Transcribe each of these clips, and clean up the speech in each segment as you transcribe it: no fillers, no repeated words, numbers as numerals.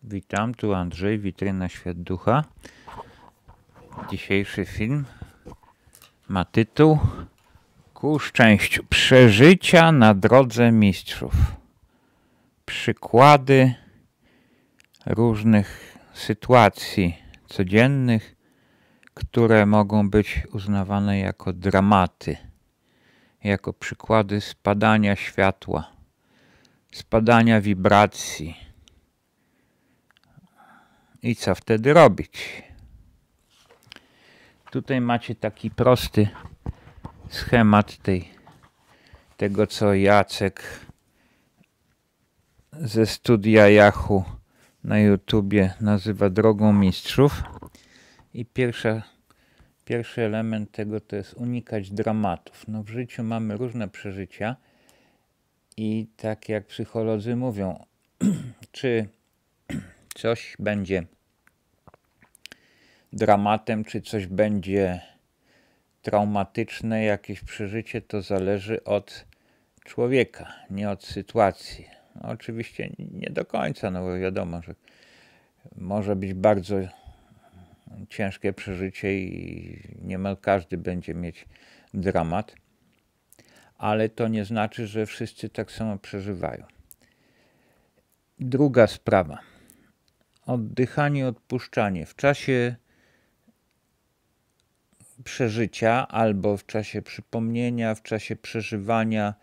Witam, tu Andrzej, Witryna Świat Ducha. Dzisiejszy film ma tytuł Ku szczęściu. Przeżycia na drodze mistrzów. Przykłady różnych sytuacji codziennych, które mogą być uznawane jako dramaty, jako przykłady spadania światła, spadania wibracji. I co wtedy robić? Tutaj macie taki prosty schemat tego, co Jacek ze studia Yahoo na YouTubie nazywa drogą mistrzów. I pierwszy element tego to jest unikać dramatów. No w życiu mamy różne przeżycia i tak jak psycholodzy mówią, czy coś będzie dramatem, czy coś będzie traumatyczne, jakieś przeżycie, to zależy od człowieka, nie od sytuacji. No, oczywiście nie do końca, no bo wiadomo, że może być bardzo ciężkie przeżycie i niemal każdy będzie mieć dramat, ale to nie znaczy, że wszyscy tak samo przeżywają. Druga sprawa. Oddychanie, odpuszczanie. W czasie przeżycia albo w czasie przypomnienia, w czasie przeżywania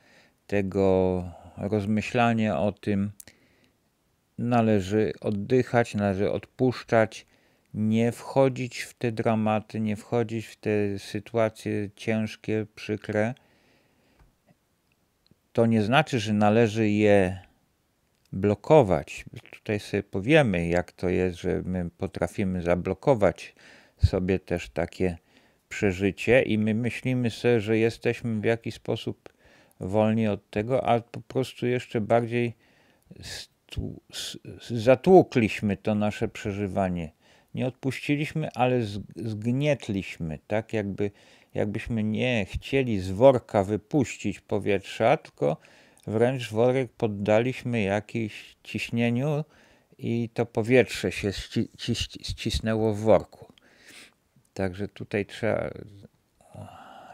tego, rozmyślania o tym należy oddychać, należy odpuszczać, nie wchodzić w te dramaty, nie wchodzić w te sytuacje ciężkie, przykre. To nie znaczy, że należy je blokować. Tutaj sobie powiemy, jak to jest, że my potrafimy zablokować sobie też takie przeżycie i my myślimy sobie, że jesteśmy w jakiś sposób wolni od tego, a po prostu jeszcze bardziej zatłukliśmy to nasze przeżywanie. Nie odpuściliśmy, ale zgnietliśmy, tak jakbyśmy nie chcieli z worka wypuścić powietrza, tylko wręcz worek poddaliśmy jakimś ciśnieniu i to powietrze się ścisnęło w worku. Także tutaj trzeba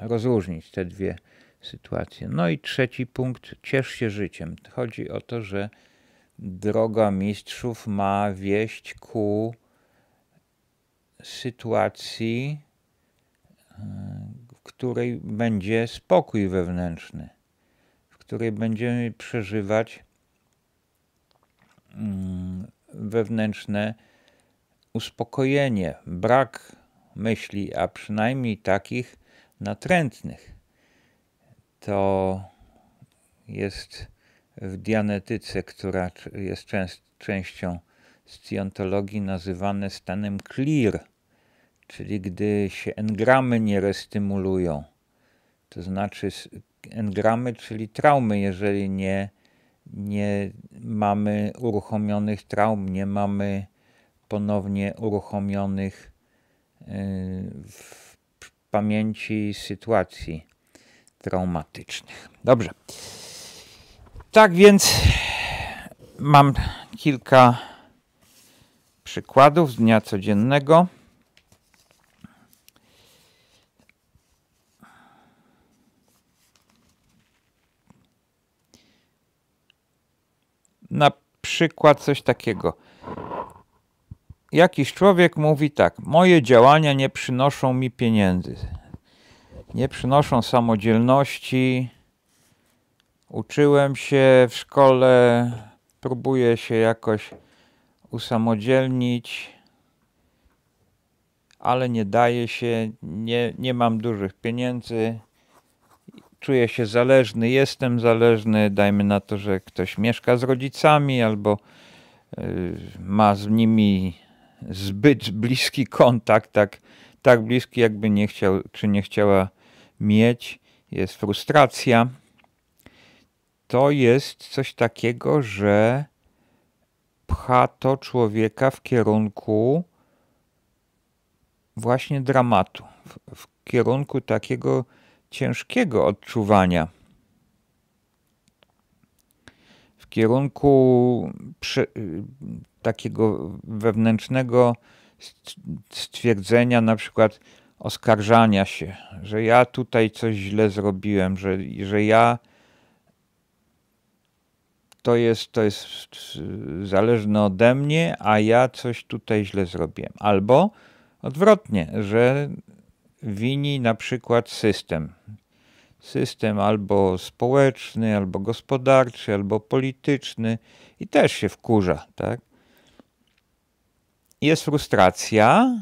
rozróżnić te dwie sytuacje. No i trzeci punkt, ciesz się życiem. Chodzi o to, że droga mistrzów ma wieść ku sytuacji, w której będzie spokój wewnętrzny, w której będziemy przeżywać wewnętrzne uspokojenie, brak myśli, a przynajmniej takich natrętnych. To jest w dianetyce, która jest częścią scjontologii, nazywane stanem clear, czyli gdy się engramy nie restymulują. To znaczy engramy, czyli traumy, jeżeli nie mamy uruchomionych traum, nie mamy ponownie uruchomionych w pamięci sytuacji traumatycznych. Dobrze. Tak więc mam kilka przykładów z dnia codziennego. Na przykład coś takiego. Jakiś człowiek mówi tak: moje działania nie przynoszą mi pieniędzy, nie przynoszą samodzielności, uczyłem się w szkole, próbuję się jakoś usamodzielnić, ale nie daje się, nie mam dużych pieniędzy, czuję się zależny, jestem zależny, dajmy na to, że ktoś mieszka z rodzicami albo ma z nimi zbyt bliski kontakt, tak bliski, jakby nie chciał, czy nie chciała mieć, jest frustracja. To jest coś takiego, że pcha to człowieka w kierunku właśnie dramatu, w kierunku takiego ciężkiego odczuwania, w kierunku takiego wewnętrznego stwierdzenia, na przykład oskarżania się, że ja tutaj coś źle zrobiłem, że ja to jest zależne ode mnie, a ja coś tutaj źle zrobiłem. Albo odwrotnie, że wini na przykład system. System albo społeczny, albo gospodarczy, albo polityczny i też się wkurza, tak? Jest frustracja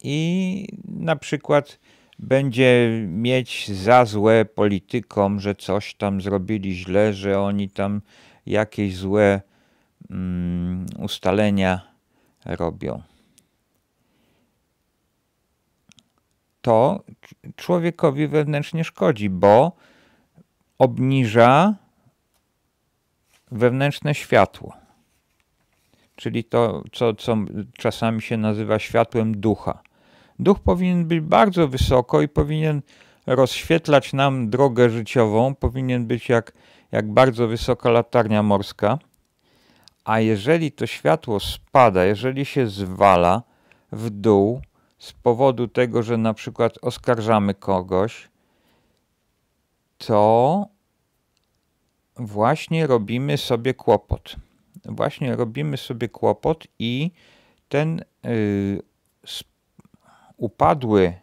i na przykład będzie mieć za złe politykom, że coś tam zrobili źle, że oni tam jakieś złe ustalenia robią. To człowiekowi wewnętrznie szkodzi, bo obniża wewnętrzne światło. Czyli to, co czasami się nazywa światłem ducha. Duch powinien być bardzo wysoko i powinien rozświetlać nam drogę życiową. Powinien być jak bardzo wysoka latarnia morska. A jeżeli to światło spada, jeżeli się zwala w dół z powodu tego, że na przykład oskarżamy kogoś, to właśnie robimy sobie kłopot. Właśnie robimy sobie kłopot i ten upadły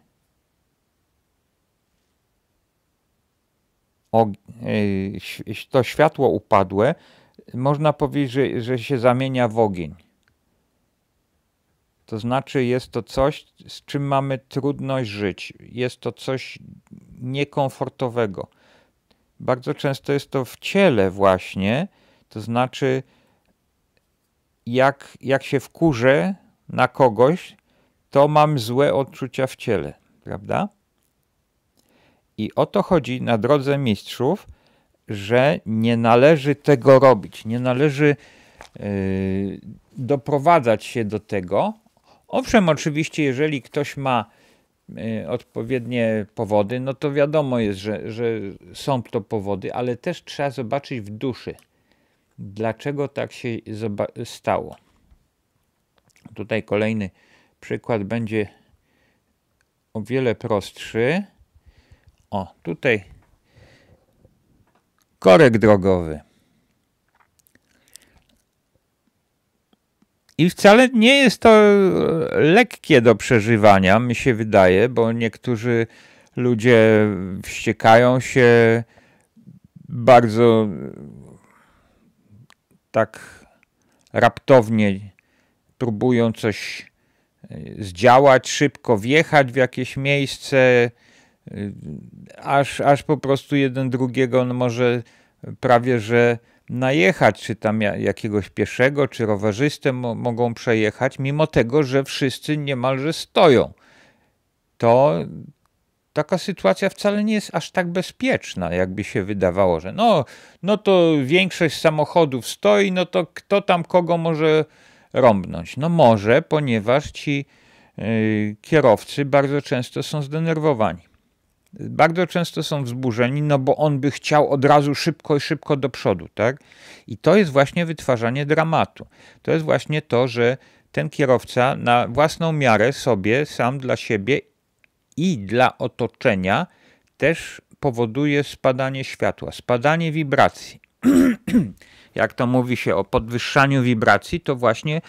to światło upadłe, można powiedzieć, że się zamienia w ogień. To znaczy jest to coś, z czym mamy trudność żyć. Jest to coś niekomfortowego. Bardzo często jest to w ciele właśnie, to znaczy jak się wkurzę na kogoś, to mam złe odczucia w ciele, prawda? I o to chodzi na drodze mistrzów, że nie należy tego robić, nie należy doprowadzać się do tego. Owszem, oczywiście, jeżeli ktoś ma odpowiednie powody, no to wiadomo jest, że są to powody, ale też trzeba zobaczyć w duszy, dlaczego tak się stało. Tutaj kolejny przykład będzie o wiele prostszy. O, tutaj korek drogowy. I wcale nie jest to lekkie do przeżywania, mi się wydaje, bo niektórzy ludzie wściekają się bardzo tak raptownie, próbują coś zdziałać, szybko wjechać w jakieś miejsce, aż po prostu jeden drugiego może prawie że najechać, czy tam jakiegoś pieszego, czy rowerzystę mogą przejechać, mimo tego, że wszyscy niemalże stoją. To taka sytuacja wcale nie jest aż tak bezpieczna, jakby się wydawało, że no to większość samochodów stoi, no to kto tam kogo może rąbnąć? No może, ponieważ ci kierowcy bardzo często są zdenerwowani. Bardzo często są wzburzeni, no bo on by chciał od razu szybko do przodu, tak? I to jest właśnie wytwarzanie dramatu. To jest właśnie to, że ten kierowca na własną miarę sobie, sam dla siebie i dla otoczenia też powoduje spadanie światła, spadanie wibracji. Jak to mówi się o podwyższaniu wibracji, to właśnie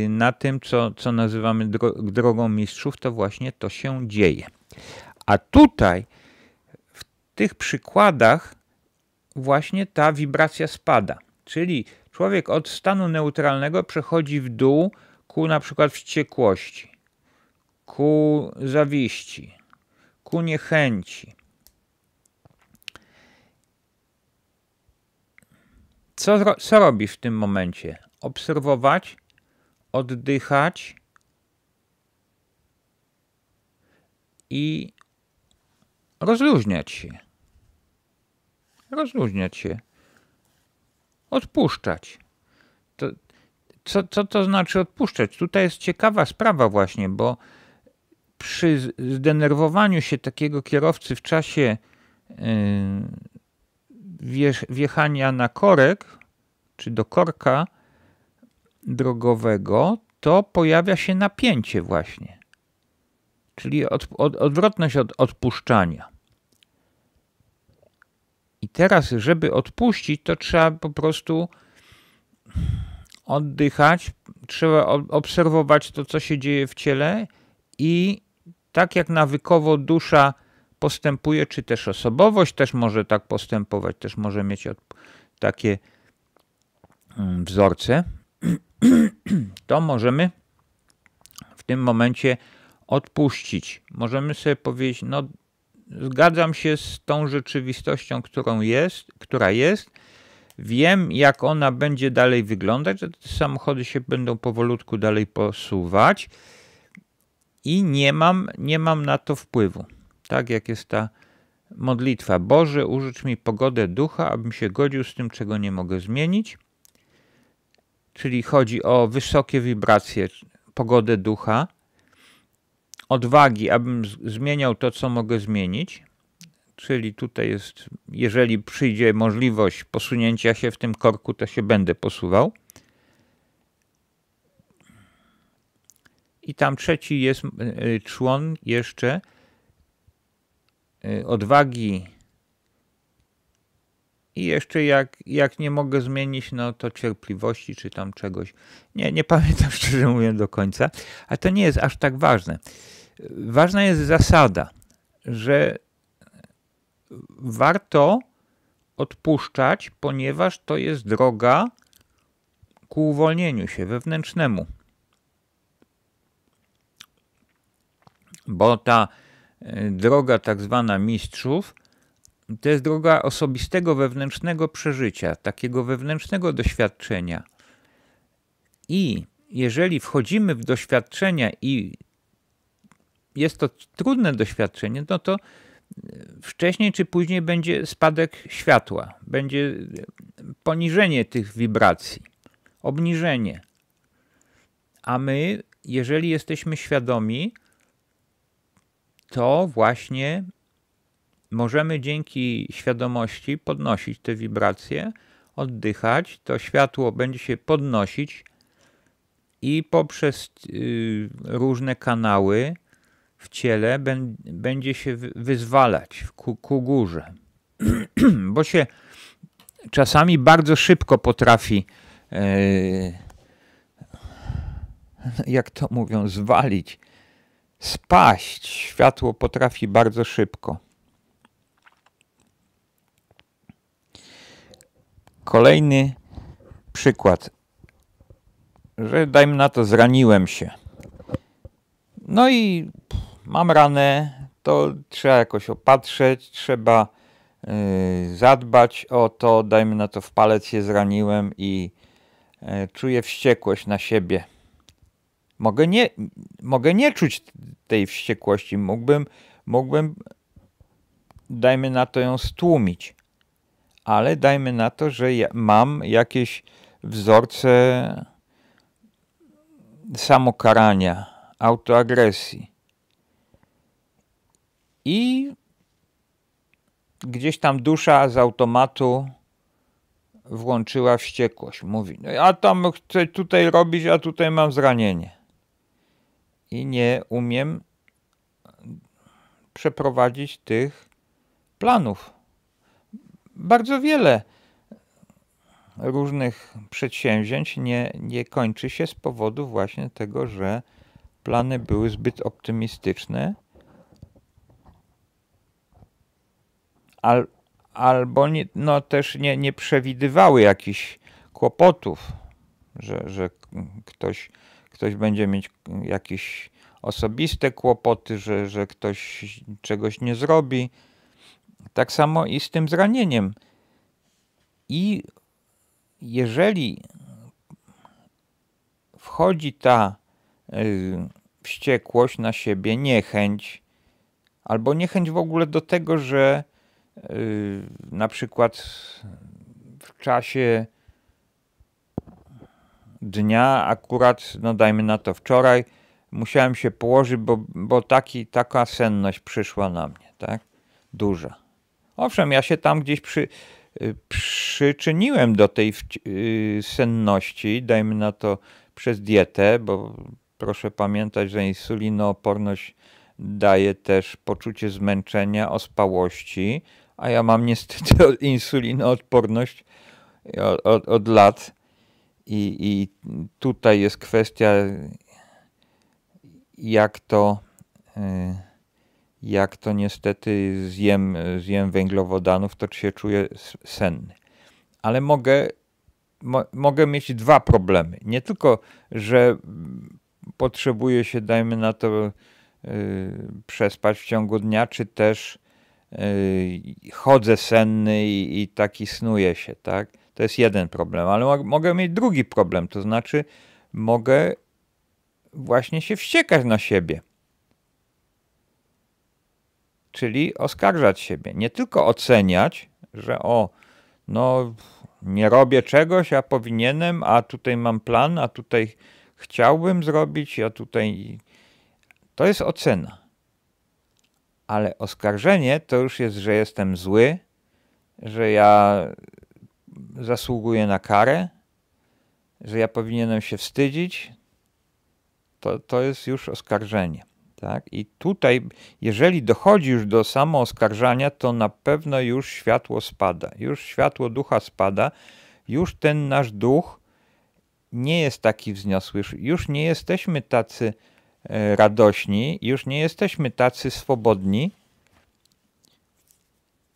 na tym, co nazywamy drogą mistrzów, to właśnie to się dzieje. A tutaj, w tych przykładach, właśnie ta wibracja spada. Czyli człowiek od stanu neutralnego przechodzi w dół ku na przykład wściekłości, ku zawiści, ku niechęci. Co robi w tym momencie? Obserwować, oddychać i rozluźniać się. Rozluźniać się. Odpuszczać. Co to znaczy odpuszczać? Tutaj jest ciekawa sprawa właśnie, bo przy zdenerwowaniu się takiego kierowcy w czasie wjechania na korek, czy do korka drogowego, to pojawia się napięcie właśnie. Czyli odwrotność od odpuszczania. I teraz, żeby odpuścić, to trzeba po prostu oddychać, trzeba obserwować to, co się dzieje w ciele i tak jak nawykowo dusza postępuje, czy też osobowość też może tak postępować, też może mieć takie wzorce, to możemy w tym momencie odpuścić. Możemy sobie powiedzieć, no zgadzam się z tą rzeczywistością, która jest, wiem, jak ona będzie dalej wyglądać, że te samochody się będą powolutku dalej posuwać i nie mam na to wpływu. Tak jak jest ta modlitwa. Boże, użycz mi pogodę ducha, abym się godził z tym, czego nie mogę zmienić. Czyli chodzi o wysokie wibracje, pogodę ducha, odwagi, abym zmieniał to, co mogę zmienić. Czyli tutaj jest, jeżeli przyjdzie możliwość posunięcia się w tym korku, to się będę posuwał. I tam trzeci jest człon jeszcze odwagi i jeszcze jak nie mogę zmienić, no to cierpliwości czy tam czegoś. Nie pamiętam szczerze mówiąc do końca, ale to nie jest aż tak ważne. Ważna jest zasada, że warto odpuszczać, ponieważ to jest droga ku uwolnieniu się wewnętrznemu. Bo ta droga tak zwana mistrzów to jest droga osobistego wewnętrznego przeżycia, takiego wewnętrznego doświadczenia. I jeżeli wchodzimy w doświadczenia i jest to trudne doświadczenie, no to wcześniej czy później będzie spadek światła, będzie poniżenie tych wibracji, obniżenie. A my, jeżeli jesteśmy świadomi, to właśnie możemy dzięki świadomości podnosić te wibracje, oddychać, to światło będzie się podnosić i poprzez różne kanały w ciele będzie się wyzwalać ku górze. Bo się czasami bardzo szybko potrafi, jak to mówią, zwalić, spaść. Światło potrafi bardzo szybko. Kolejny przykład, że dajmy na to zraniłem się. No i mam ranę, to trzeba jakoś opatrzeć, trzeba zadbać o to, dajmy na to w palec się zraniłem i czuję wściekłość na siebie. Mogę nie czuć tej wściekłości, mógłbym dajmy na to ją stłumić, ale dajmy na to, że ja mam jakieś wzorce samokarania, autoagresji. I gdzieś tam dusza z automatu włączyła wściekłość. Mówi, no ja tam chcę tutaj robić, a tutaj mam zranienie. I nie umiem przeprowadzić tych planów. Bardzo wiele różnych przedsięwzięć nie kończy się z powodu właśnie tego, że plany były zbyt optymistyczne albo też nie przewidywały jakichś kłopotów, że ktoś będzie mieć jakieś osobiste kłopoty, że ktoś czegoś nie zrobi. Tak samo i z tym zranieniem. I jeżeli wchodzi ta wściekłość na siebie, niechęć, albo niechęć w ogóle do tego, że na przykład w czasie dnia akurat, no dajmy na to wczoraj, musiałem się położyć, bo taka senność przyszła na mnie, tak? Duża. Owszem, ja się tam gdzieś przyczyniłem do tej senności, dajmy na to przez dietę, bo proszę pamiętać, że insulinooporność daje też poczucie zmęczenia, ospałości, a ja mam niestety insulinoodporność od lat i tutaj jest kwestia, jak to niestety zjem węglowodanów, to się czuję senny. Ale mogę mieć dwa problemy. Nie tylko, że potrzebuję się, dajmy na to, przespać w ciągu dnia, czy też chodzę senny i taki snuję się, tak? To jest jeden problem, ale mogę mieć drugi problem, to znaczy mogę właśnie się wściekać na siebie. Czyli oskarżać siebie. Nie tylko oceniać, że nie robię czegoś, a powinienem, a tutaj mam plan, a tutaj chciałbym zrobić, a tutaj... To jest ocena. Ale oskarżenie to już jest, że jestem zły, że ja zasługuję na karę, że ja powinienem się wstydzić. To jest już oskarżenie. Tak? I tutaj, jeżeli dochodzi już do samooskarżania, to na pewno już światło spada. Już światło ducha spada. Już ten nasz duch nie jest taki wzniosły. Już nie jesteśmy tacy radośni. Już nie jesteśmy tacy swobodni.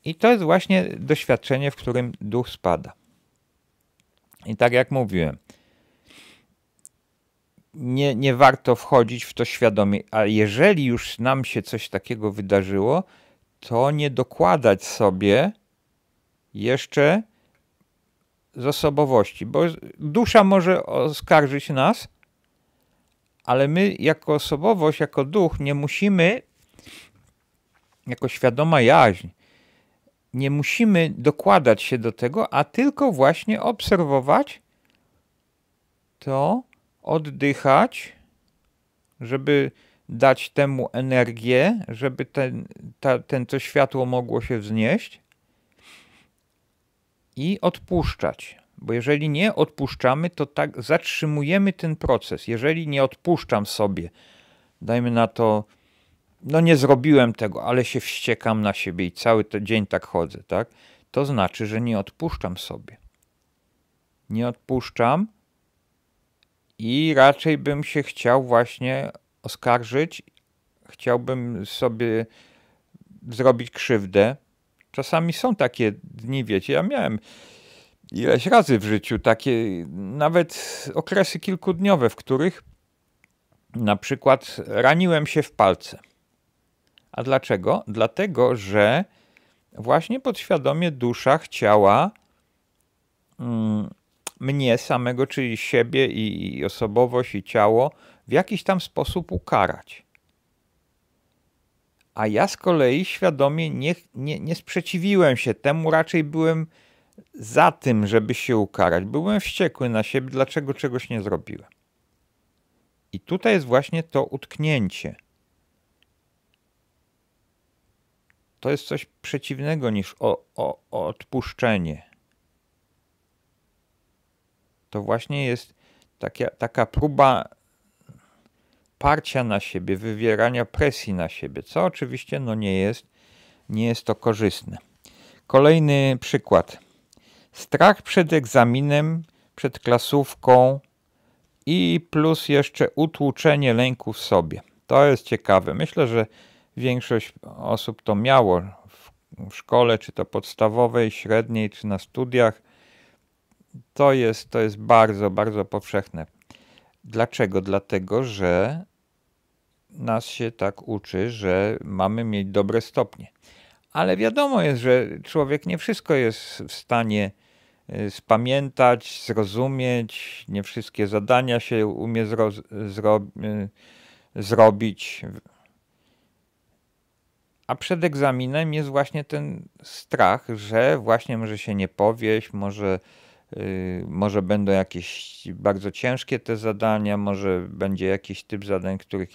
I to jest właśnie doświadczenie, w którym duch spada. I tak jak mówiłem, nie warto wchodzić w to świadomie, a jeżeli już nam się coś takiego wydarzyło, to nie dokładać sobie jeszcze z osobowości, bo dusza może oskarżyć nas, ale my jako osobowość, jako duch nie musimy, jako świadoma jaźń, nie musimy dokładać się do tego, a tylko właśnie obserwować to, oddychać, żeby dać temu energię, żeby to światło mogło się wznieść i odpuszczać. Bo jeżeli nie odpuszczamy, to tak zatrzymujemy ten proces. Jeżeli nie odpuszczam sobie, dajmy na to, nie zrobiłem tego, ale się wściekam na siebie i cały ten dzień tak chodzę, tak? To znaczy, że nie odpuszczam sobie. Nie odpuszczam i raczej bym się chciał właśnie oskarżyć, chciałbym sobie zrobić krzywdę. Czasami są takie dni, wiecie, ja miałem ileś razy w życiu takie nawet okresy kilkudniowe, w których na przykład raniłem się w palce. A dlaczego? Dlatego, że właśnie podświadomie dusza chciała mnie samego, czyli siebie i osobowość i ciało w jakiś tam sposób ukarać. A ja z kolei świadomie nie sprzeciwiłem się temu, raczej byłem za tym, żeby się ukarać. Byłem wściekły na siebie, dlaczego czegoś nie zrobiłem. I tutaj jest właśnie to utknięcie. To jest coś przeciwnego niż odpuszczenie. To właśnie jest taka próba parcia na siebie, wywierania presji na siebie, co oczywiście nie jest to korzystne. Kolejny przykład. Strach przed egzaminem, przed klasówką i plus jeszcze utłuczenie lęku w sobie. To jest ciekawe. Myślę, że większość osób to miało w szkole, czy to podstawowej, średniej, czy na studiach. To jest bardzo, bardzo powszechne. Dlaczego? Dlatego, że nas się tak uczy, że mamy mieć dobre stopnie. Ale wiadomo jest, że człowiek nie wszystko jest w stanie spamiętać, zrozumieć, nie wszystkie zadania się umie zrobić. A przed egzaminem jest właśnie ten strach, że właśnie może się nie powieść, może będą jakieś bardzo ciężkie te zadania, może będzie jakiś typ zadań, których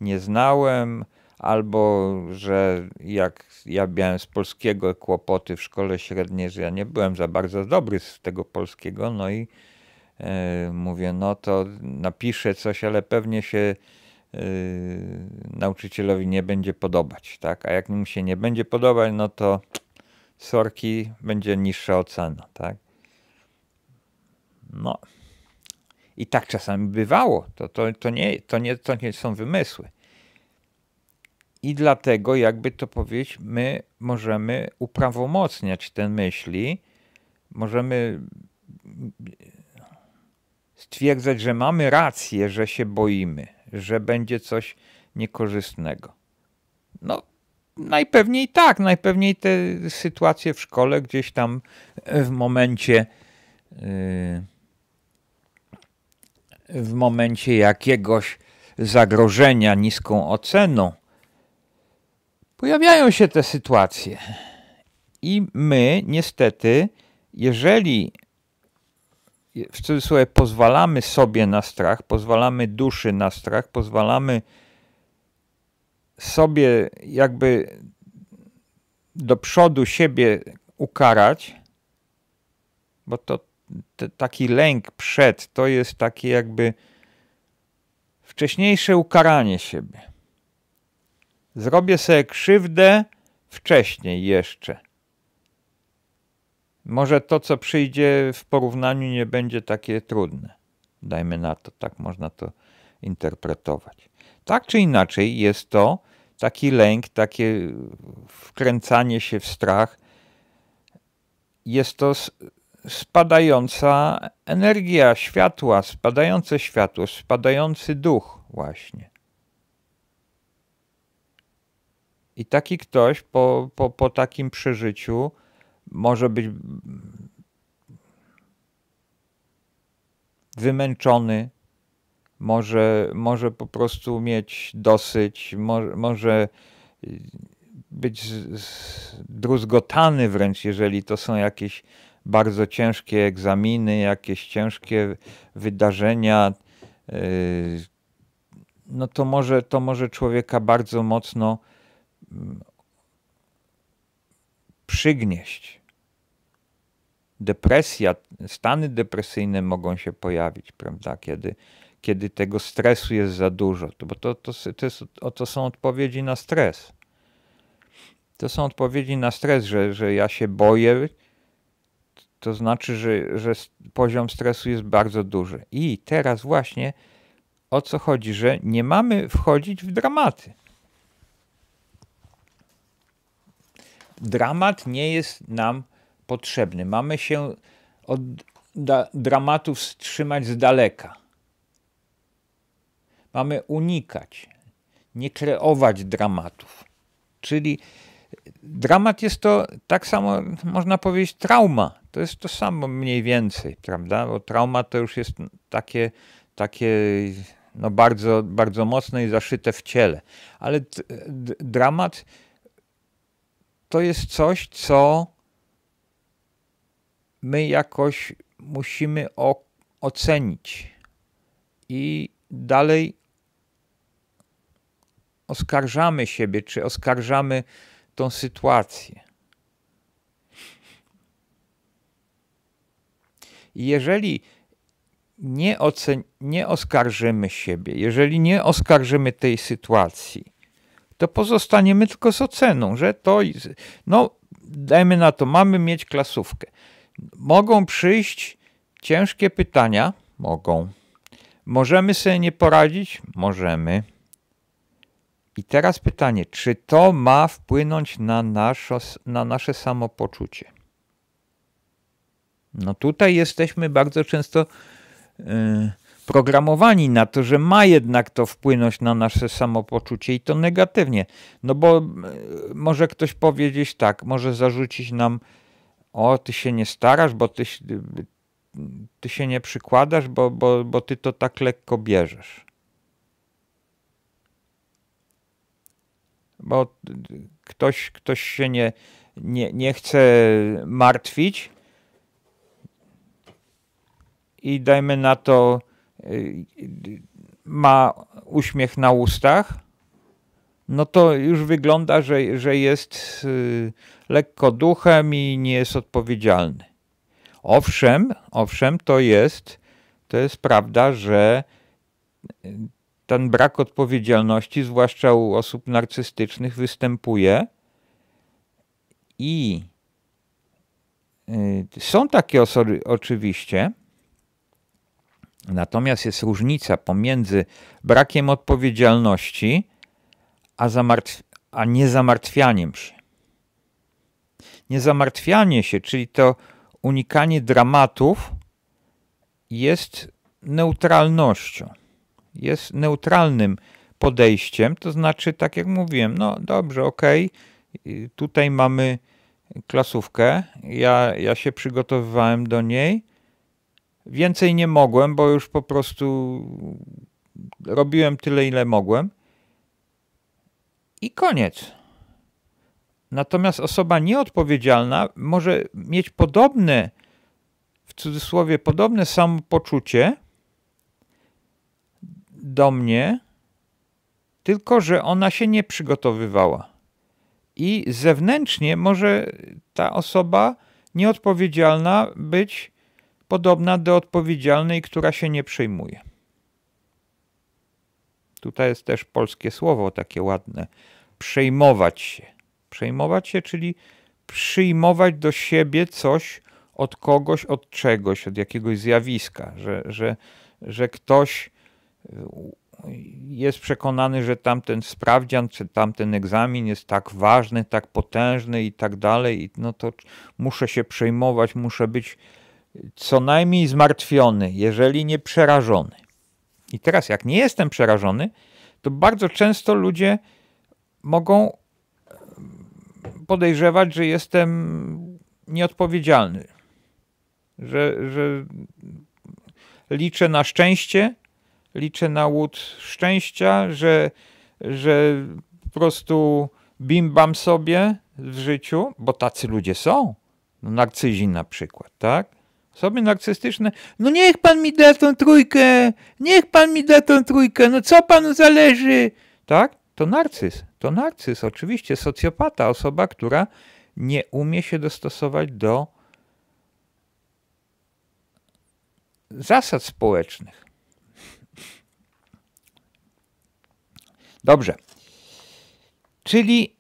nie znałem, albo że jak ja miałem z polskiego kłopoty w szkole średniej, że ja nie byłem za bardzo dobry z tego polskiego, no i mówię, no to napiszę coś, ale pewnie się nauczycielowi nie będzie podobać, tak? A jak mu się nie będzie podobać, no to sorki, będzie niższa ocena, tak? No. I tak czasami bywało. To nie są wymysły. I dlatego, jakby to powiedzieć, my możemy uprawomocniać te myśli, możemy stwierdzać, że mamy rację, że się boimy, że będzie coś niekorzystnego. No, najpewniej tak, najpewniej te sytuacje w szkole gdzieś tam w momencie jakiegoś zagrożenia niską oceną pojawiają się te sytuacje. I my niestety, jeżeli w cudzysłowie pozwalamy sobie na strach, pozwalamy duszy na strach, pozwalamy sobie jakby do przodu siebie ukarać, bo taki lęk przed to jest takie jakby wcześniejsze ukaranie siebie. Zrobię sobie krzywdę wcześniej jeszcze. Może to, co przyjdzie w porównaniu, nie będzie takie trudne. Dajmy na to, tak można to interpretować. Tak czy inaczej jest to taki lęk, takie wkręcanie się w strach. Jest to spadająca energia światła, spadające światło, spadający duch właśnie. I taki ktoś po takim przeżyciu może być wymęczony, może po prostu mieć dosyć, może być zdruzgotany wręcz, jeżeli to są jakieś bardzo ciężkie egzaminy, jakieś ciężkie wydarzenia, no to może człowieka bardzo mocno przygnieść. Depresja, stany depresyjne mogą się pojawić, prawda, kiedy tego stresu jest za dużo, bo to są odpowiedzi na stres. To są odpowiedzi na stres, że ja się boję, to znaczy, że poziom stresu jest bardzo duży. I teraz właśnie o co chodzi, że nie mamy wchodzić w dramaty. Dramat nie jest nam potrzebny. Mamy się od dramatów wstrzymać z daleka. Mamy unikać, nie kreować dramatów. Czyli dramat jest to tak samo, można powiedzieć, trauma. To jest to samo mniej więcej, prawda? Bo trauma to już jest takie no bardzo, bardzo mocne i zaszyte w ciele. Ale dramat to jest coś, co my jakoś musimy ocenić i dalej oskarżamy siebie, czy oskarżamy tą sytuację. I jeżeli nie oskarżymy siebie, jeżeli nie oskarżymy tej sytuacji, to pozostaniemy tylko z oceną, że to, no dajmy na to, mamy mieć klasówkę. Mogą przyjść ciężkie pytania? Mogą. Możemy sobie nie poradzić? Możemy. I teraz pytanie, czy to ma wpłynąć na nasze samopoczucie? No tutaj jesteśmy bardzo często programowani na to, że ma jednak to wpłynąć na nasze samopoczucie i to negatywnie. No bo może ktoś powiedzieć tak, może zarzucić nam, o ty się nie starasz, bo ty się nie przykładasz, bo ty to tak lekko bierzesz. Bo ktoś się nie chce martwić i dajmy na to ma uśmiech na ustach, no to już wygląda, że jest lekko duchem i nie jest odpowiedzialny. Owszem, to jest prawda, że ten brak odpowiedzialności, zwłaszcza u osób narcystycznych, występuje i są takie osoby oczywiście, natomiast jest różnica pomiędzy brakiem odpowiedzialności a niezamartwianiem się. Niezamartwianie się, czyli to unikanie dramatów, jest neutralnością. Jest neutralnym podejściem, to znaczy, tak jak mówiłem, no dobrze, okej, tutaj mamy klasówkę, ja się przygotowywałem do niej, więcej nie mogłem, bo już po prostu robiłem tyle, ile mogłem i koniec. Natomiast osoba nieodpowiedzialna może mieć podobne, w cudzysłowie, podobne samopoczucie do mnie, tylko że ona się nie przygotowywała. I zewnętrznie może ta osoba nieodpowiedzialna być podobna do odpowiedzialnej, która się nie przejmuje. Tutaj jest też polskie słowo takie ładne. Przejmować się. Przejmować się, czyli przyjmować do siebie coś od kogoś, od czegoś, od jakiegoś zjawiska, że ktoś jest przekonany, że tamten sprawdzian, czy tamten egzamin jest tak ważny, tak potężny i tak dalej, no to muszę się przejmować, muszę być co najmniej zmartwiony, jeżeli nie przerażony. I teraz jak nie jestem przerażony, to bardzo często ludzie mogą podejrzewać, że jestem nieodpowiedzialny, że liczę na szczęście, liczę na łód szczęścia, że po prostu bim-bam sobie w życiu, bo tacy ludzie są. No, narcyzi na przykład, tak? Osoby narcystyczne, no niech pan mi da tą trójkę, no co panu zależy, tak? To narcyz, oczywiście, socjopata, osoba, która nie umie się dostosować do zasad społecznych. Dobrze. Czyli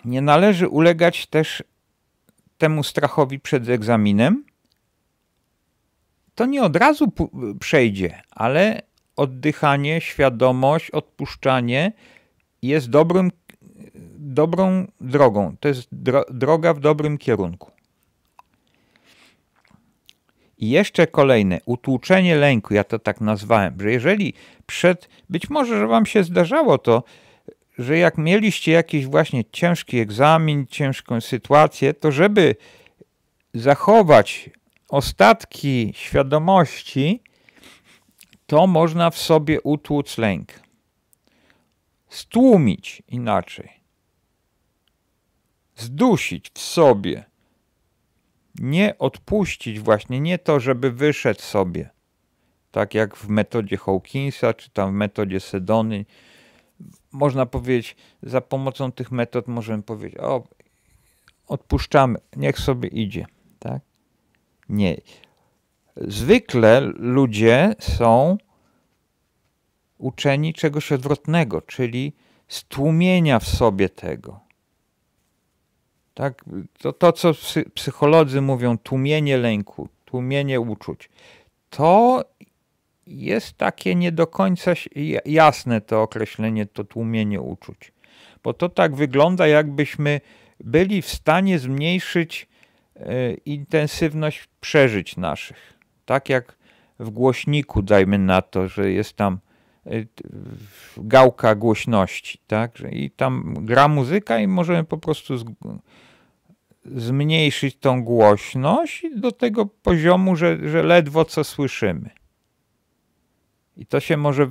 nie należy ulegać też temu strachowi przed egzaminem. To nie od razu przejdzie, ale oddychanie, świadomość, odpuszczanie jest dobrą drogą. To jest droga w dobrym kierunku. I jeszcze kolejne, utłuczenie lęku, ja to tak nazwałem, że jeżeli być może, że wam się zdarzało to, że jak mieliście jakiś właśnie ciężki egzamin, ciężką sytuację, to żeby zachować ostatki świadomości, to można w sobie utłuc lęk. Stłumić inaczej. Zdusić w sobie. Nie odpuścić właśnie, nie to, żeby wyszedł sobie. Tak jak w metodzie Hawkinsa, czy tam w metodzie Sedony. Można powiedzieć, za pomocą tych metod możemy powiedzieć, odpuszczamy, niech sobie idzie. Tak? Nie. Zwykle ludzie są uczeni czegoś odwrotnego, czyli stłumienia w sobie tego. Tak? To co psycholodzy mówią, tłumienie lęku, tłumienie uczuć, to jest takie nie do końca jasne to określenie, to tłumienie uczuć. Bo to tak wygląda, jakbyśmy byli w stanie zmniejszyć intensywność przeżyć naszych. Tak jak w głośniku, dajmy na to, że jest tam gałka głośności, tak? I tam gra muzyka i możemy po prostu zmniejszyć tą głośność do tego poziomu, że ledwo co słyszymy. I to się może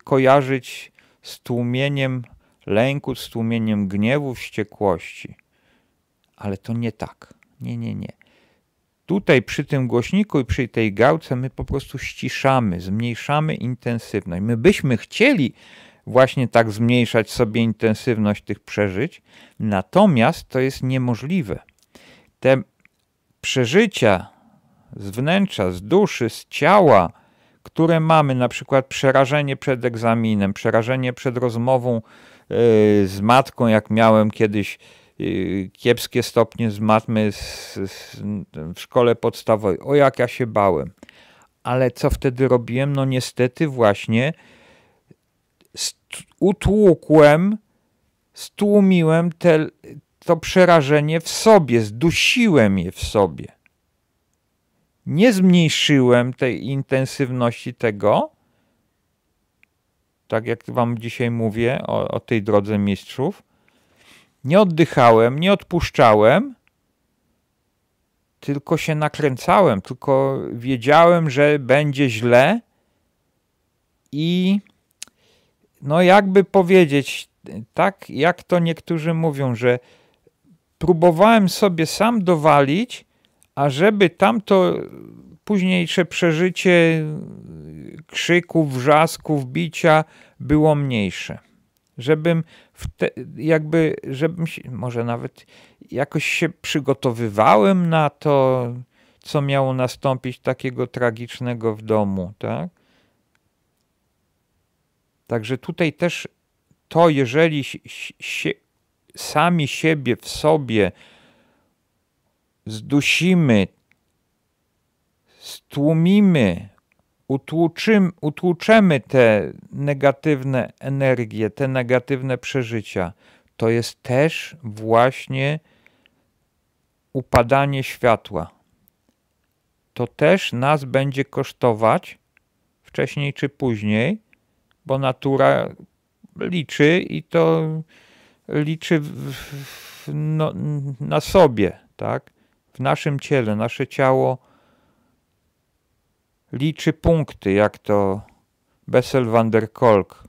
kojarzyć z tłumieniem lęku, z tłumieniem gniewu, wściekłości. Ale to nie tak. Nie. Tutaj przy tym głośniku i przy tej gałce my po prostu ściszamy, zmniejszamy intensywność. My byśmy chcieli właśnie tak zmniejszać sobie intensywność tych przeżyć. Natomiast to jest niemożliwe. Te przeżycia z wnętrza, z duszy, z ciała, które mamy, na przykład przerażenie przed egzaminem, przerażenie przed rozmową z matką, jak miałem kiedyś kiepskie stopnie z matmy w szkole podstawowej. O, jak ja się bałem. Ale co wtedy robiłem? No niestety właśnie utłukłem, stłumiłem to przerażenie w sobie, zdusiłem je w sobie. Nie zmniejszyłem tej intensywności tego, tak jak wam dzisiaj mówię o tej drodze mistrzów. Nie oddychałem, nie odpuszczałem, tylko się nakręcałem, tylko wiedziałem, że będzie źle i no jakby powiedzieć, tak jak to niektórzy mówią, że próbowałem sobie sam dowalić, ażeby tamto późniejsze przeżycie krzyków, wrzasków, bicia było mniejsze. Żebym może nawet jakoś się przygotowywałem na to, co miało nastąpić takiego tragicznego w domu, tak? Także tutaj też to, jeżeli sami siebie w sobie zdusimy, stłumimy, utłuczemy te negatywne energie, te negatywne przeżycia, to jest też właśnie upadanie światła. To też nas będzie kosztować wcześniej czy później, bo natura liczy i to liczy na sobie, tak? W naszym ciele. Nasze ciało liczy punkty, jak to Bessel van der Kolk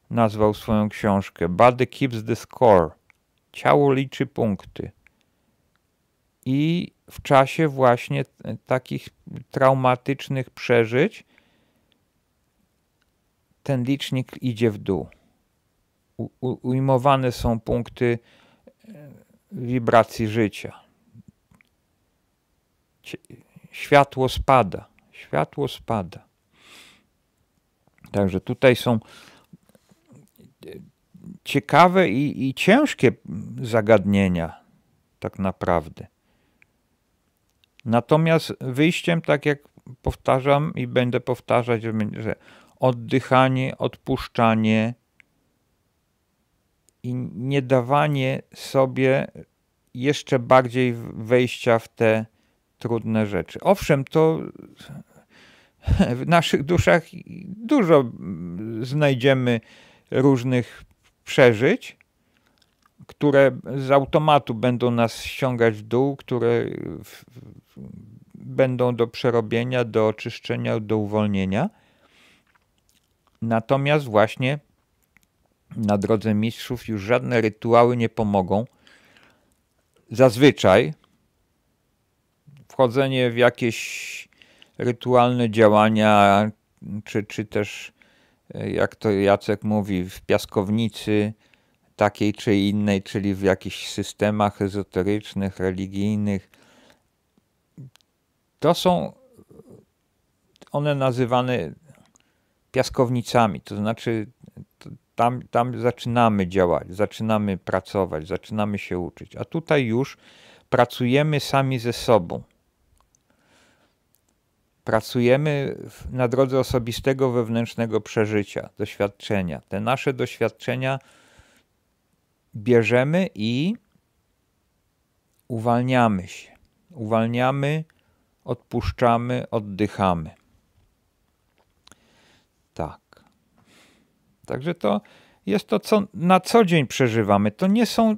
nazwał swoją książkę. Body keeps the score. Ciało liczy punkty. I w czasie właśnie takich traumatycznych przeżyć ten licznik idzie w dół. Ujmowane są punkty wibracji życia. Światło spada. Światło spada. Także tutaj są ciekawe i ciężkie zagadnienia tak naprawdę. Natomiast wyjściem, tak jak powtarzam i będę powtarzać, że oddychanie, odpuszczanie i nie dawanie sobie jeszcze bardziej wejścia w te trudne rzeczy. Owszem, to w naszych duszach dużo znajdziemy różnych przeżyć, które z automatu będą nas ściągać w dół, które będą do przerobienia, do oczyszczenia, do uwolnienia. Natomiast właśnie na drodze mistrzów już żadne rytuały nie pomogą. Zazwyczaj wchodzenie w jakieś rytualne działania, czy też, jak to Jacek mówi, w piaskownicy takiej czy innej, czyli w jakichś systemach ezoterycznych, religijnych, to są one nazywane piaskownicami, to znaczy tam zaczynamy działać, zaczynamy pracować, zaczynamy się uczyć, a tutaj już pracujemy sami ze sobą. Pracujemy na drodze osobistego wewnętrznego przeżycia, doświadczenia. Te nasze doświadczenia bierzemy i uwalniamy się. Uwalniamy, odpuszczamy, oddychamy. Tak. Także to jest to, co na co dzień przeżywamy. To nie są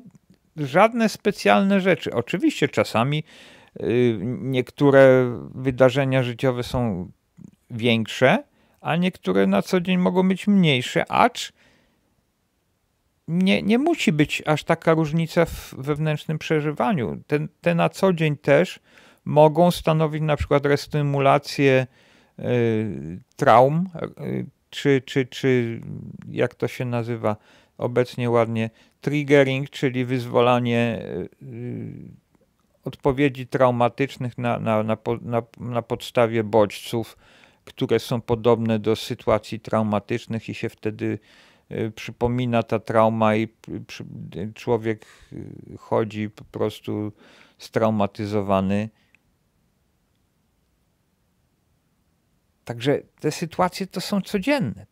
żadne specjalne rzeczy. Oczywiście czasami niektóre wydarzenia życiowe są większe, a niektóre na co dzień mogą być mniejsze, acz nie musi być aż taka różnica w wewnętrznym przeżywaniu. Te na co dzień też mogą stanowić na przykład restymulację traum, czy jak to się nazywa obecnie ładnie, triggering, czyli wyzwalanie odpowiedzi traumatycznych na podstawie bodźców, które są podobne do sytuacji traumatycznych i się wtedy przypomina ta trauma i człowiek chodzi po prostu straumatyzowany. Także te sytuacje to są codzienne.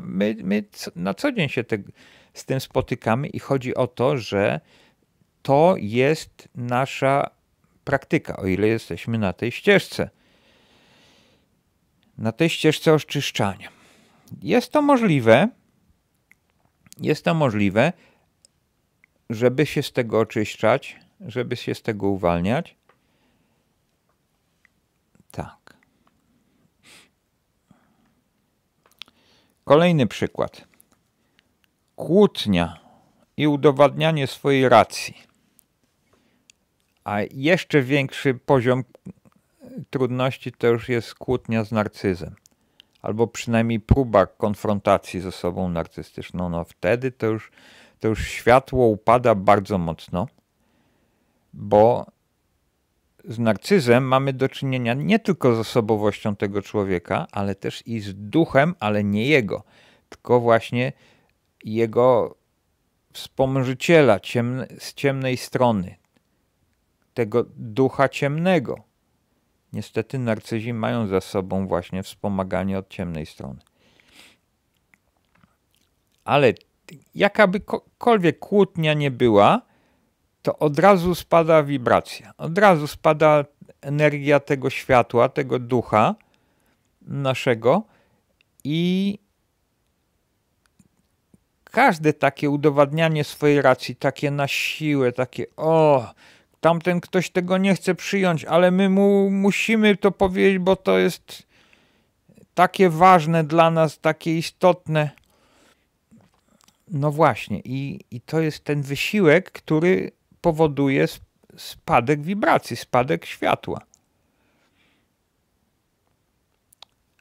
My na co dzień się z tym spotykamy i chodzi o to, że to jest nasza praktyka, o ile jesteśmy na tej ścieżce. Na tej ścieżce oczyszczania. Jest to możliwe, żeby się z tego oczyszczać, żeby się z tego uwalniać. Tak. Kolejny przykład. Kłótnia i udowadnianie swojej racji. A jeszcze większy poziom trudności to już jest kłótnia z narcyzem. Albo przynajmniej próba konfrontacji z osobą narcystyczną. No wtedy to już światło upada bardzo mocno, bo z narcyzem mamy do czynienia nie tylko z osobowością tego człowieka, ale też i z duchem, ale nie jego, tylko właśnie jego wspomożyciela z ciemnej strony, tego ducha ciemnego. Niestety narcyzi mają za sobą właśnie wspomaganie od ciemnej strony. Ale jakabykolwiek kłótnia nie była, to od razu spada wibracja, od razu spada energia tego światła, tego ducha naszego i każde takie udowadnianie swojej racji, takie na siłę, takie tamten ktoś tego nie chce przyjąć, ale my mu musimy to powiedzieć, bo to jest takie ważne dla nas, takie istotne. No właśnie i to jest ten wysiłek, który powoduje spadek wibracji, spadek światła.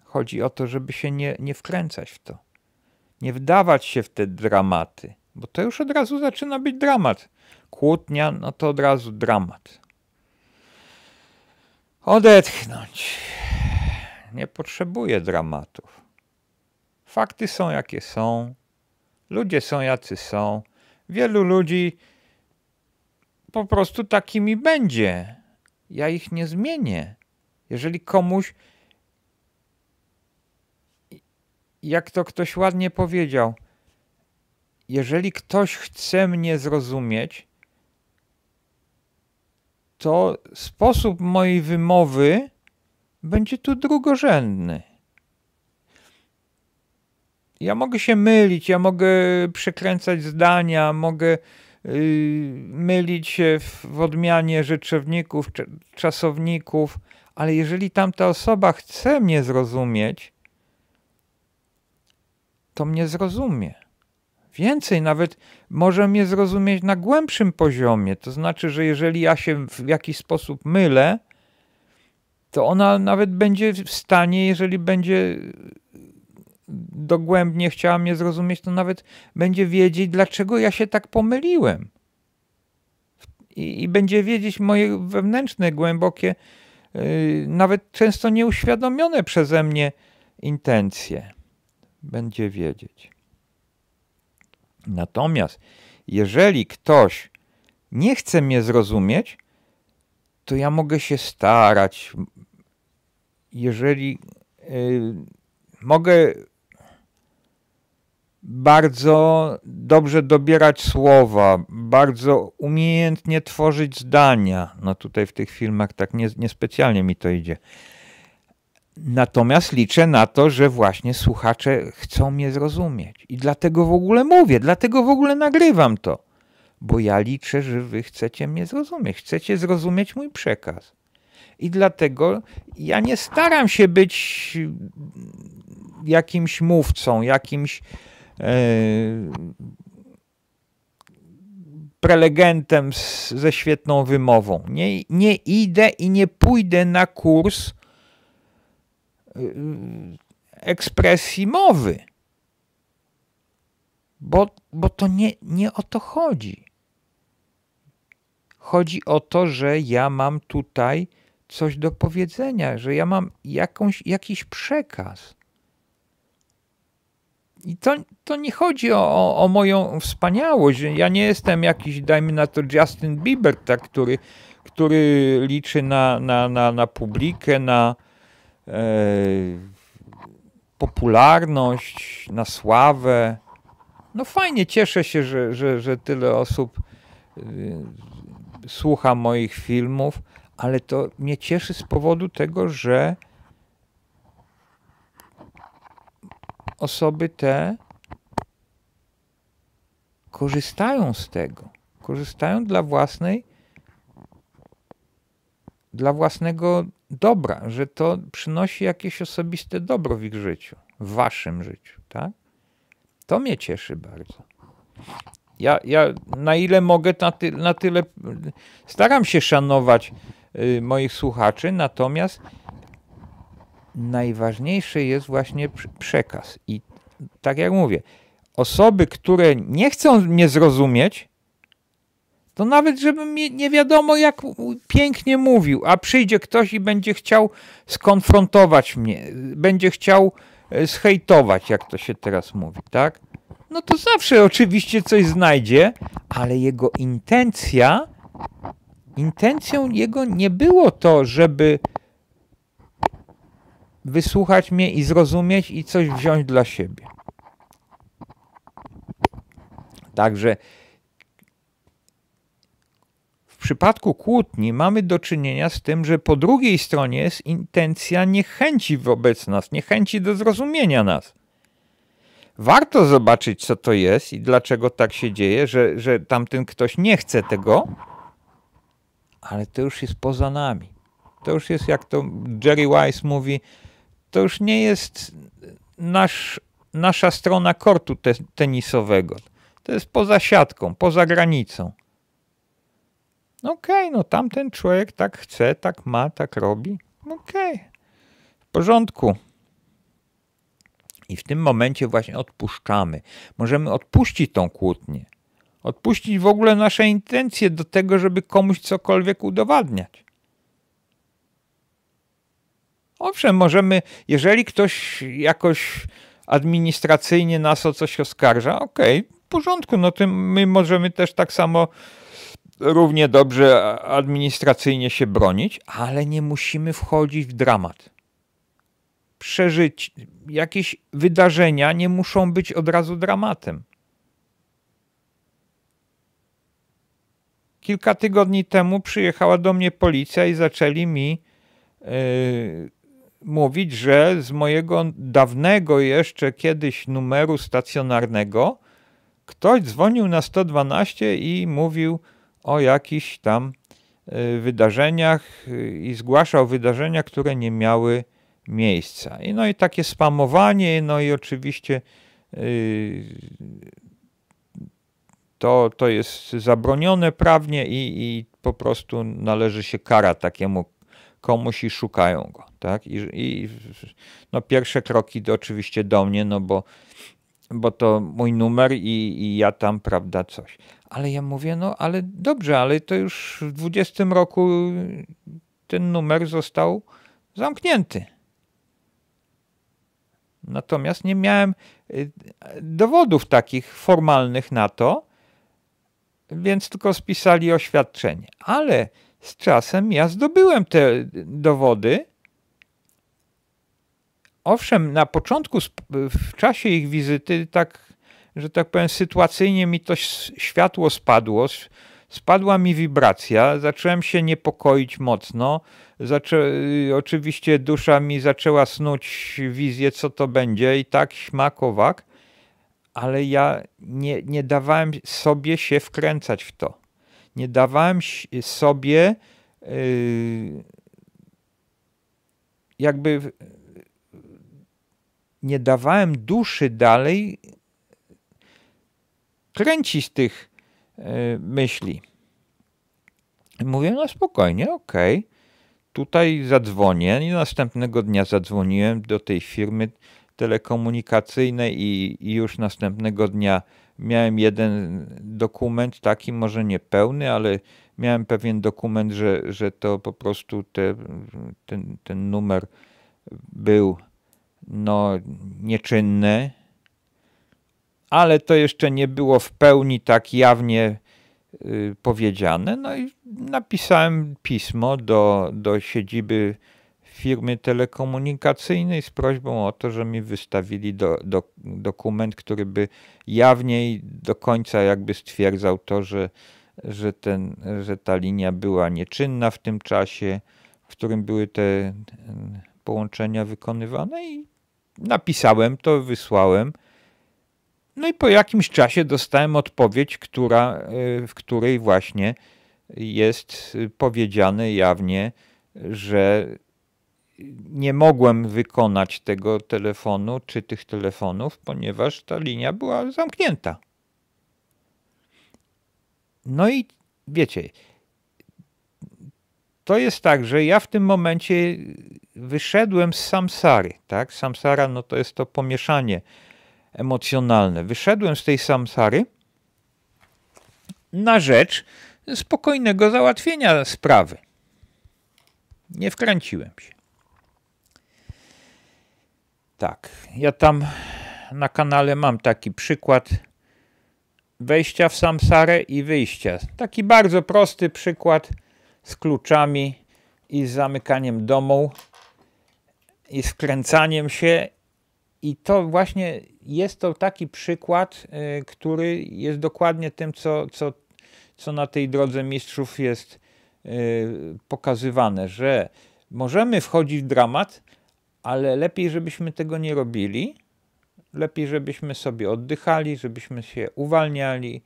Chodzi o to, żeby się nie wkręcać w to. Nie wdawać się w te dramaty, bo to już od razu zaczyna być dramat. Kłótnia, no to od razu dramat. Odetchnąć. Nie potrzebuję dramatów. Fakty są jakie są. Ludzie są jacy są. Wielu ludzi po prostu takimi będzie. Ja ich nie zmienię. Jeżeli komuś, jak to ktoś ładnie powiedział, jeżeli ktoś chce mnie zrozumieć, to sposób mojej wymowy będzie tu drugorzędny. Ja mogę się mylić, ja mogę przekręcać zdania, mogę mylić się w odmianie rzeczowników, czasowników, ale jeżeli tamta osoba chce mnie zrozumieć, to mnie zrozumie. Więcej, nawet może mnie zrozumieć na głębszym poziomie. To znaczy, że jeżeli ja się w jakiś sposób mylę, to ona nawet będzie w stanie, jeżeli będzie dogłębnie chciała mnie zrozumieć, to nawet będzie wiedzieć, dlaczego ja się tak pomyliłem. I będzie wiedzieć moje wewnętrzne, głębokie, nawet często nieuświadomione przeze mnie intencje. Będzie wiedzieć. Natomiast jeżeli ktoś nie chce mnie zrozumieć, to ja mogę się starać. Jeżeli mogę bardzo dobrze dobierać słowa, bardzo umiejętnie tworzyć zdania. No tutaj w tych filmach tak niespecjalnie mi to idzie. Natomiast liczę na to, że właśnie słuchacze chcą mnie zrozumieć. I dlatego w ogóle mówię, dlatego w ogóle nagrywam to. Bo ja liczę, że wy chcecie mnie zrozumieć. Chcecie zrozumieć mój przekaz. I dlatego ja nie staram się być jakimś mówcą, jakimś prelegentem ze świetną wymową. Nie idę i nie pójdę na kurs ekspresji mowy. Bo to nie o to chodzi. Chodzi o to, że ja mam tutaj coś do powiedzenia, że ja mam jakiś przekaz. I to nie chodzi o moją wspaniałość. Ja nie jestem jakiś, dajmy na to, Justin Bieber, tak, który liczy na publikę, na popularność, na sławę. No fajnie, cieszę się, że tyle osób słucha moich filmów, ale to mnie cieszy z powodu tego, że osoby te korzystają z tego. Korzystają dla własnego dobra, że to przynosi jakieś osobiste dobro w ich życiu, w waszym życiu, tak? To mnie cieszy bardzo. Ja na ile mogę, na tyle staram się szanować moich słuchaczy, natomiast najważniejszy jest właśnie przekaz. I tak jak mówię, osoby, które nie chcą mnie zrozumieć, to nawet żebym nie wiadomo jak pięknie mówił, a przyjdzie ktoś i będzie chciał skonfrontować mnie, będzie chciał zhejtować, jak to się teraz mówi, tak? No to zawsze oczywiście coś znajdzie, ale jego intencją jego nie było to, żeby wysłuchać mnie i zrozumieć i coś wziąć dla siebie. Także w przypadku kłótni mamy do czynienia z tym, że po drugiej stronie jest intencja niechęci wobec nas, niechęci do zrozumienia nas. Warto zobaczyć, co to jest i dlaczego tak się dzieje, że tamten ktoś nie chce tego, ale to już jest poza nami. To już jest, jak to Jerry Wise mówi, to już nie jest nasza strona kortu tenisowego. To jest poza siatką, poza granicą. Okej, no tamten człowiek tak chce, tak ma, tak robi. Okej, w porządku. I w tym momencie właśnie odpuszczamy. Możemy odpuścić tą kłótnię. Odpuścić w ogóle nasze intencje do tego, żeby komuś cokolwiek udowadniać. Owszem, możemy, jeżeli ktoś jakoś administracyjnie nas o coś oskarża, okej, w porządku, no to my możemy też tak samo równie dobrze administracyjnie się bronić, ale nie musimy wchodzić w dramat. Przeżyć jakieś wydarzenia nie muszą być od razu dramatem. Kilka tygodni temu przyjechała do mnie policja i zaczęli mi mówić, że z mojego dawnego jeszcze kiedyś numeru stacjonarnego ktoś dzwonił na 112 i mówił o jakichś tam wydarzeniach i zgłaszał wydarzenia, które nie miały miejsca. No i takie spamowanie, no i oczywiście to jest zabronione prawnie i po prostu należy się kara takiemu komuś i szukają go, tak? I no pierwsze kroki to oczywiście do mnie, no bo to mój numer i ja tam, prawda, coś. Ale ja mówię, no ale dobrze, ale to już w 20 roku ten numer został zamknięty. Natomiast nie miałem dowodów takich formalnych na to, więc tylko spisali oświadczenie. Ale z czasem ja zdobyłem te dowody. Owszem, na początku, w czasie ich wizyty, tak, że tak powiem, sytuacyjnie mi to światło spadło, spadła mi wibracja, zacząłem się niepokoić mocno, oczywiście dusza mi zaczęła snuć wizję, co to będzie i tak, śmak, owak, ale ja nie dawałem sobie się wkręcać w to. Nie dawałem sobie jakby nie dawałem duszy dalej kręcić tych myśli. Mówię, no spokojnie, okej. Tutaj zadzwonię i następnego dnia zadzwoniłem do tej firmy. telekomunikacyjnej i już następnego dnia miałem jeden dokument, taki może nie pełny, ale miałem pewien dokument, że to po prostu ten numer był nieczynny, ale to jeszcze nie było w pełni tak jawnie powiedziane. No i napisałem pismo do siedziby firmy telekomunikacyjnej z prośbą o to, że mi wystawili dokument, który by jawniej do końca jakby stwierdzał to, że ta linia była nieczynna w tym czasie, w którym były te połączenia wykonywane, i napisałem to, wysłałem. No i po jakimś czasie dostałem odpowiedź, w której właśnie jest powiedziane jawnie, że nie mogłem wykonać tego telefonu czy tych telefonów, ponieważ ta linia była zamknięta. No i wiecie, to jest tak, że ja w tym momencie wyszedłem z samsary, tak? Samsara, no to jest to pomieszanie emocjonalne. Wyszedłem z tej samsary na rzecz spokojnego załatwienia sprawy. Nie wkręciłem się. Tak, ja tam na kanale mam taki przykład wejścia w samsarę i wyjścia. Taki bardzo prosty przykład z kluczami i z zamykaniem domu i z wkręcaniem się. I to właśnie jest to taki przykład, który jest dokładnie tym, co na tej drodze mistrzów jest pokazywane, że możemy wchodzić w dramat, ale lepiej, żebyśmy tego nie robili. Lepiej, żebyśmy sobie oddychali, żebyśmy się uwalniali,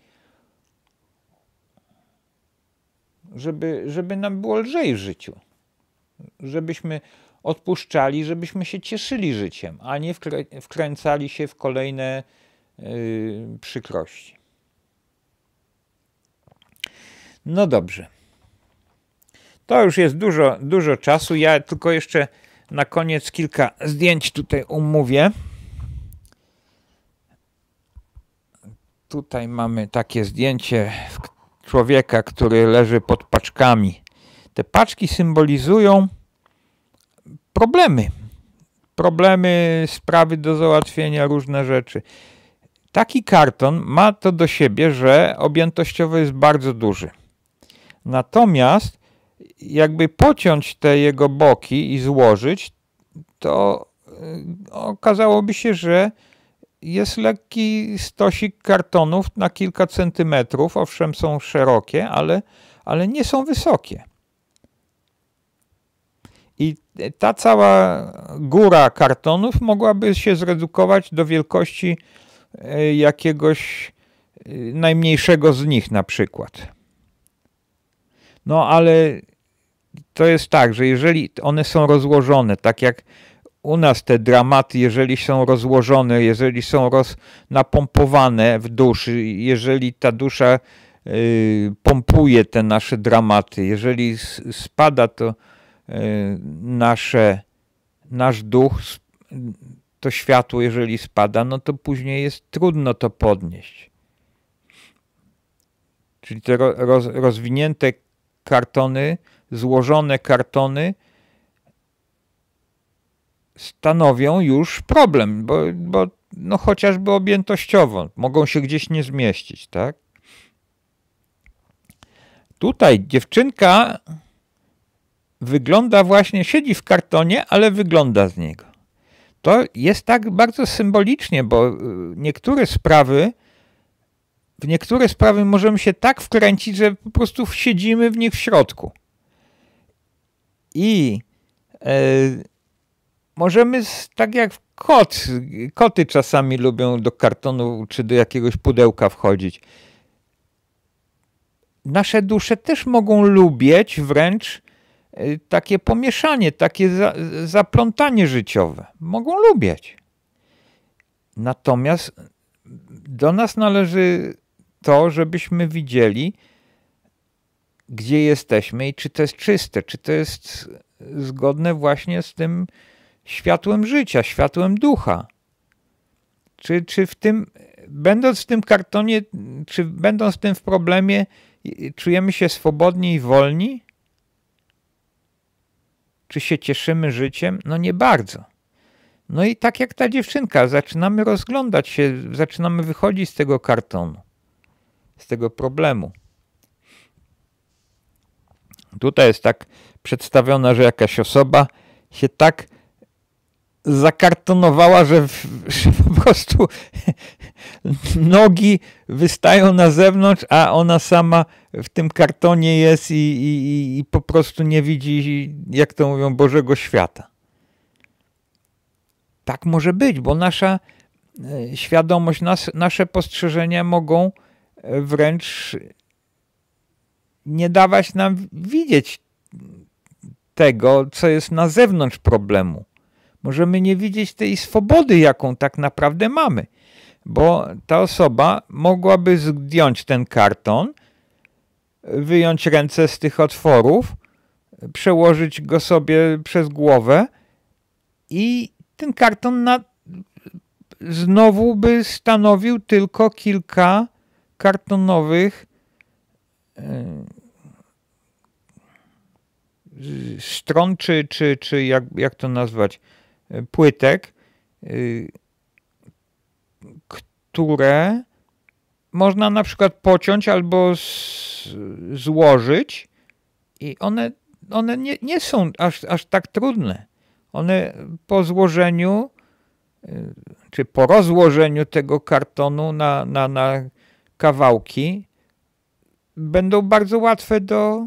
żeby nam było lżej w życiu. Żebyśmy odpuszczali, żebyśmy się cieszyli życiem, a nie wkręcali się w kolejne przykrości. No dobrze. To już jest dużo czasu. Ja tylko jeszcze na koniec kilka zdjęć tutaj umówię. Tutaj mamy takie zdjęcie człowieka, który leży pod paczkami. Te paczki symbolizują problemy, sprawy do załatwienia, różne rzeczy. Taki karton ma to do siebie, że objętościowo jest bardzo duży. Natomiast jakby pociąć te jego boki i złożyć, to okazałoby się, że jest lekki stosik kartonów na kilka centymetrów. Owszem, są szerokie, ale nie są wysokie. I ta cała góra kartonów mogłaby się zredukować do wielkości jakiegoś najmniejszego z nich na przykład. No ale to jest tak, że jeżeli one są rozłożone, tak jak u nas te dramaty, jeżeli są rozłożone, jeżeli są napompowane w duszy, jeżeli ta dusza pompuje te nasze dramaty, jeżeli spada to nasz duch, to światło, jeżeli spada, no to później jest trudno to podnieść. Czyli te rozwinięte kartony, złożone kartony stanowią już problem, bo no chociażby objętościowo mogą się gdzieś nie zmieścić, tak? Tutaj dziewczynka wygląda właśnie, siedzi w kartonie, ale wygląda z niego. To jest tak bardzo symbolicznie, bo w niektóre sprawy możemy się tak wkręcić, że po prostu siedzimy w nich w środku. I możemy, tak jak koty czasami lubią do kartonu czy do jakiegoś pudełka wchodzić. Nasze dusze też mogą lubić wręcz takie pomieszanie, takie zaplątanie życiowe. Mogą lubić. Natomiast do nas należy to, żebyśmy widzieli, gdzie jesteśmy i czy to jest czyste, czy to jest zgodne właśnie z tym światłem życia, światłem ducha. Czy w tym, będąc w tym kartonie, czy będąc w tym w problemie, czujemy się swobodni i wolni? Czy się cieszymy życiem? No nie bardzo. No i tak jak ta dziewczynka, zaczynamy rozglądać się, zaczynamy wychodzić z tego kartonu, z tego problemu. Tutaj jest tak przedstawiona, że jakaś osoba się tak zakartonowała, że po prostu nogi wystają na zewnątrz, a ona sama w tym kartonie jest i po prostu nie widzi, jak to mówią, Bożego świata. Tak może być, bo nasza świadomość, nasze postrzeżenia mogą wręcz nie dawać nam widzieć tego, co jest na zewnątrz problemu. Możemy nie widzieć tej swobody, jaką tak naprawdę mamy, bo ta osoba mogłaby zdjąć ten karton, wyjąć ręce z tych otworów, przełożyć go sobie przez głowę i ten karton znowu by stanowił tylko kilka kartonowych stron, czy jak to nazwać, płytek, które można na przykład pociąć albo złożyć i one nie są aż tak trudne. One po złożeniu, czy po rozłożeniu tego kartonu na kawałki będą bardzo łatwe do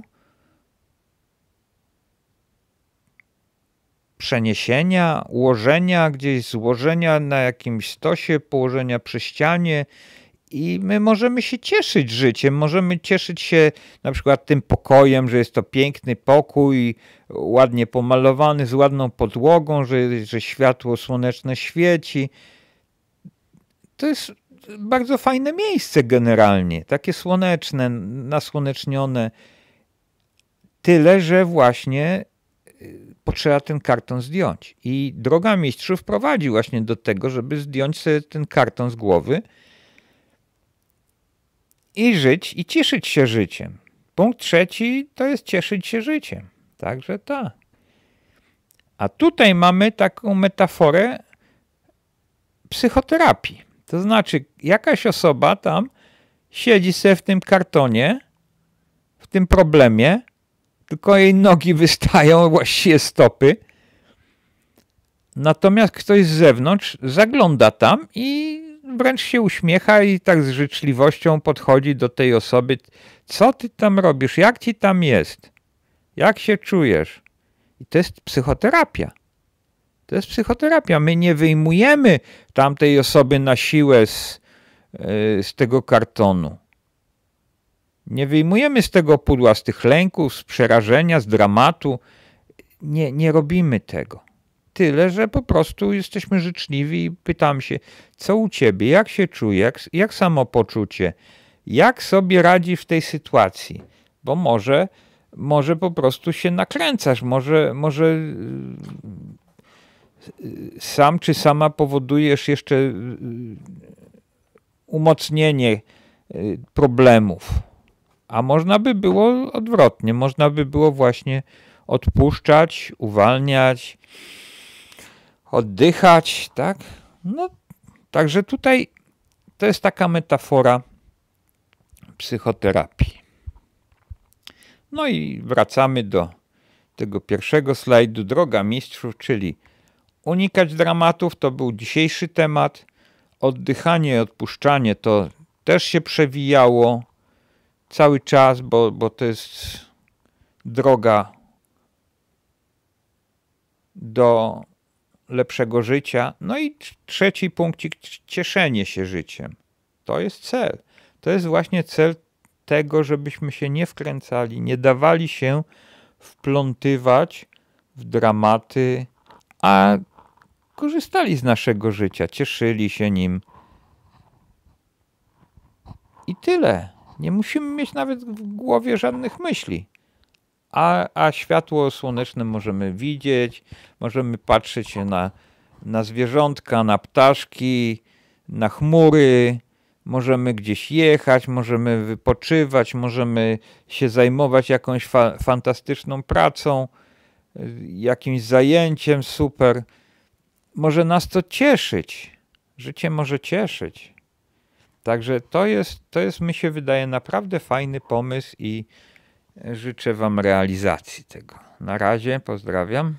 przeniesienia, ułożenia gdzieś, złożenia na jakimś stosie, położenia przy ścianie i my możemy się cieszyć życiem, możemy cieszyć się na przykład tym pokojem, że jest to piękny pokój, ładnie pomalowany, z ładną podłogą, że światło słoneczne świeci. To jest bardzo fajne miejsce generalnie, takie słoneczne, nasłonecznione. Tyle, że właśnie potrzeba ten karton zdjąć. I droga mistrzów prowadzi właśnie do tego, żeby zdjąć sobie ten karton z głowy i żyć, i cieszyć się życiem. Punkt trzeci to jest cieszyć się życiem. Także tak. A tutaj mamy taką metaforę psychoterapii. To znaczy, jakaś osoba tam siedzi sobie w tym kartonie, w tym problemie, tylko jej nogi wystają, właściwie stopy. Natomiast ktoś z zewnątrz zagląda tam i wręcz się uśmiecha i tak z życzliwością podchodzi do tej osoby. Co ty tam robisz? Jak ci tam jest? Jak się czujesz? I to jest psychoterapia. To jest psychoterapia. My nie wyjmujemy tamtej osoby na siłę z tego kartonu. Nie wyjmujemy z tego pudła, z tych lęków, z przerażenia, z dramatu. Nie robimy tego. Tyle, że po prostu jesteśmy życzliwi i pytam się, co u ciebie, jak się czuje, jak samopoczucie, jak sobie radzi w tej sytuacji. Bo może po prostu się nakręcasz, może sam czy sama powodujesz jeszcze umocnienie problemów. A można by było odwrotnie, można by było właśnie odpuszczać, uwalniać, oddychać, tak? No, także tutaj to jest taka metafora psychoterapii. No i wracamy do tego pierwszego slajdu, droga mistrzów, czyli unikać dramatów, to był dzisiejszy temat. Oddychanie i odpuszczanie to też się przewijało cały czas, bo to jest droga do lepszego życia. No i trzeci punkcik, cieszenie się życiem. To jest cel. To jest właśnie cel tego, żebyśmy się nie wkręcali, nie dawali się wplątywać w dramaty, a korzystali z naszego życia, cieszyli się nim. I tyle. Nie musimy mieć nawet w głowie żadnych myśli. A światło słoneczne możemy widzieć, możemy patrzeć się na zwierzątka, na ptaszki, na chmury, możemy gdzieś jechać, możemy wypoczywać, możemy się zajmować jakąś fantastyczną pracą, jakimś zajęciem super. Może nas to cieszyć. Życie może cieszyć. Także to jest, mi się wydaje, naprawdę fajny pomysł i życzę wam realizacji tego. Na razie, pozdrawiam.